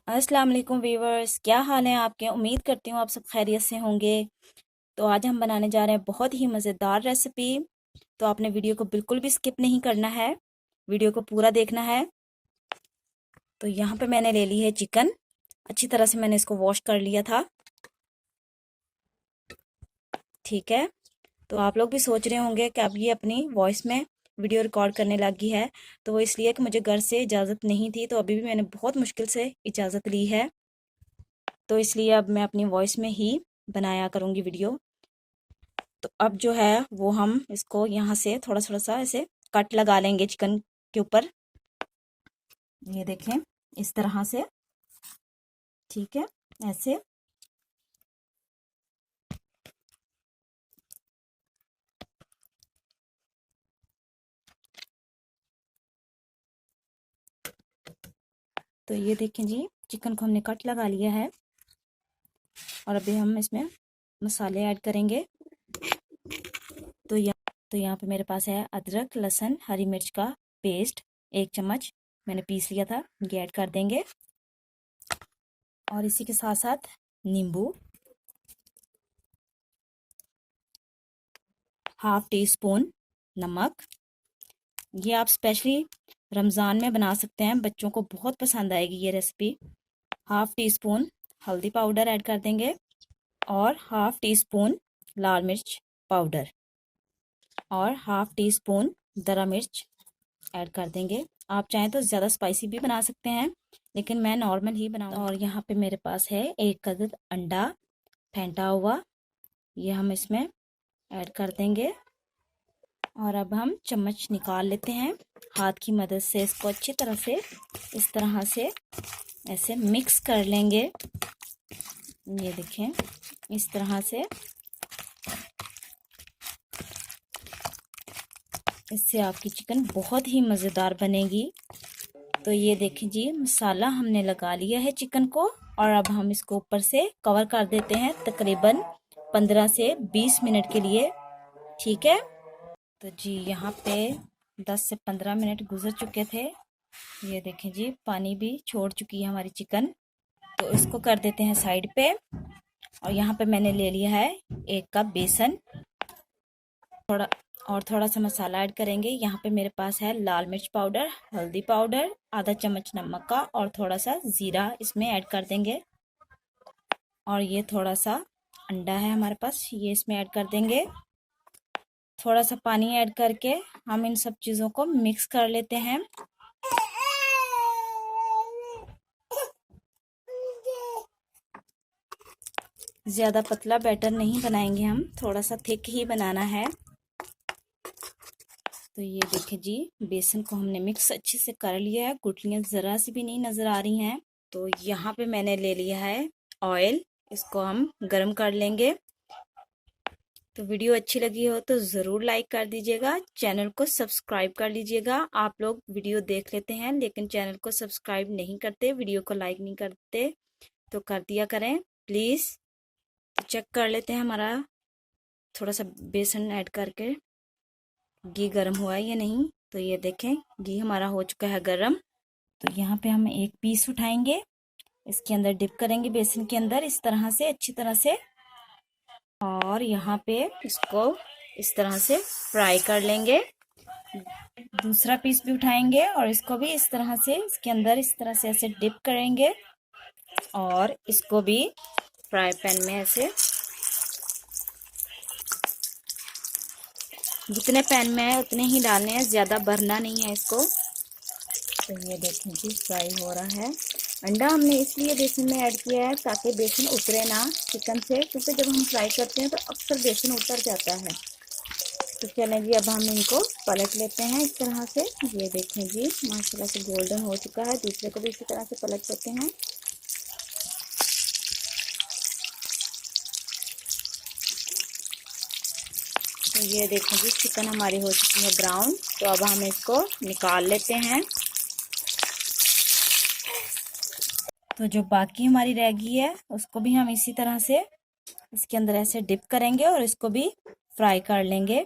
अस्सलाम वालेकुम व्यूवर्स, क्या हाल है आपके। उम्मीद करती हूँ आप सब खैरियत से होंगे। तो आज हम बनाने जा रहे हैं बहुत ही मज़ेदार रेसिपी। तो आपने वीडियो को बिल्कुल भी स्किप नहीं करना है, वीडियो को पूरा देखना है। तो यहाँ पे मैंने ले ली है चिकन। अच्छी तरह से मैंने इसको वॉश कर लिया था। ठीक है, तो आप लोग भी सोच रहे होंगे कि अब ये अपनी वॉइस में वीडियो रिकॉर्ड करने लगी है। तो वो इसलिए कि मुझे घर से इजाज़त नहीं थी, तो अभी भी मैंने बहुत मुश्किल से इजाज़त ली है। तो इसलिए अब मैं अपनी वॉइस में ही बनाया करूँगी वीडियो। तो अब जो है वो हम इसको यहाँ से थोड़ा थोड़ा सा ऐसे कट लगा लेंगे चिकन के ऊपर। ये देखें, इस तरह से। ठीक है, ऐसे। तो ये देखें जी, चिकन को हमने कट लगा लिया है। और अभी हम इसमें मसाले ऐड करेंगे। तो यहाँ पे मेरे पास है अदरक, लहसुन, हरी मिर्च का पेस्ट 1 चम्मच मैंने पीस लिया था, ये ऐड कर देंगे। और इसी के साथ साथ नींबू, 1/2 टीस्पून नमक। ये आप स्पेशली रमज़ान में बना सकते हैं, बच्चों को बहुत पसंद आएगी ये रेसिपी। 1/2 टीस्पून हल्दी पाउडर ऐड कर देंगे और 1/2 टीस्पून लाल मिर्च पाउडर और 1/2 टीस्पून दरा मिर्च ऐड कर देंगे। आप चाहें तो ज़्यादा स्पाइसी भी बना सकते हैं, लेकिन मैं नॉर्मल ही बनाऊँ। और यहाँ पे मेरे पास है 1 अदद अंडा फेंटा हुआ, ये हम इसमें ऐड कर देंगे। और अब हम चम्मच निकाल लेते हैं, हाथ की मदद से इसको अच्छी तरह से इस तरह से ऐसे मिक्स कर लेंगे। ये देखें, इस तरह से। इससे आपकी चिकन बहुत ही मज़ेदार बनेगी। तो ये देखें जी, मसाला हमने लगा लिया है चिकन को। और अब हम इसको ऊपर से कवर कर देते हैं तकरीबन 15 से 20 मिनट के लिए। ठीक है, तो जी यहाँ पे 10 से 15 मिनट गुजर चुके थे। ये देखें जी, पानी भी छोड़ चुकी है हमारी चिकन। तो इसको कर देते हैं साइड पे। और यहाँ पे मैंने ले लिया है 1 कप बेसन। थोड़ा सा मसाला ऐड करेंगे। यहाँ पे मेरे पास है लाल मिर्च पाउडर, हल्दी पाउडर, आधा चम्मच नमक का और थोड़ा सा ज़ीरा इसमें ऐड कर देंगे। और ये थोड़ा सा अंडा है हमारे पास, ये इसमें ऐड कर देंगे। थोड़ा सा पानी ऐड करके हम इन सब चीज़ों को मिक्स कर लेते हैं। ज़्यादा पतला बैटर नहीं बनाएंगे हम, थोड़ा सा थिक ही बनाना है। तो ये देखिए जी, बेसन को हमने मिक्स अच्छे से कर लिया है, गुठलियाँ ज़रा सी भी नहीं नज़र आ रही हैं। तो यहाँ पे मैंने ले लिया है ऑयल, इसको हम गरम कर लेंगे। तो वीडियो अच्छी लगी हो तो ज़रूर लाइक कर दीजिएगा, चैनल को सब्सक्राइब कर लीजिएगा। आप लोग वीडियो देख लेते हैं लेकिन चैनल को सब्सक्राइब नहीं करते, वीडियो को लाइक नहीं करते, तो कर दिया करें प्लीज़। तो चेक कर लेते हैं हमारा थोड़ा सा बेसन ऐड करके घी गर्म हुआ है या नहीं। तो ये देखें, घी हमारा हो चुका है गर्म। तो यहाँ पे हम एक पीस उठाएंगे, इसके अंदर डिप करेंगे बेसन के अंदर इस तरह से अच्छी तरह से। और यहाँ पे इसको इस तरह से फ्राई कर लेंगे। दूसरा पीस भी उठाएंगे और इसको भी इस तरह से इसके अंदर इस तरह से ऐसे डिप करेंगे और इसको भी फ्राई पैन में ऐसे, जितने पैन में है उतने ही डालने हैं, ज़्यादा भरना नहीं है इसको। तो ये देखें जी, फ्राई हो रहा है। अंडा हमने इसलिए बेसन में ऐड किया है ताकि बेसन उतरे ना चिकन से, क्योंकि जब हम फ्राई करते हैं तो अक्सर बेसन उतर जाता है। तो चलें जी, अब हम इनको पलट लेते हैं इस तरह से। ये देखें जी, माशाल्लाह से गोल्डन हो चुका है। दूसरे को भी इसी तरह से पलट लेते हैं। तो ये देखें जी, चिकन हमारी हो चुकी है ब्राउन। तो अब हम इसको निकाल लेते हैं। तो जो बाकी हमारी रह गई है उसको भी हम इसी तरह से इसके अंदर ऐसे डिप करेंगे और इसको भी फ्राई कर लेंगे।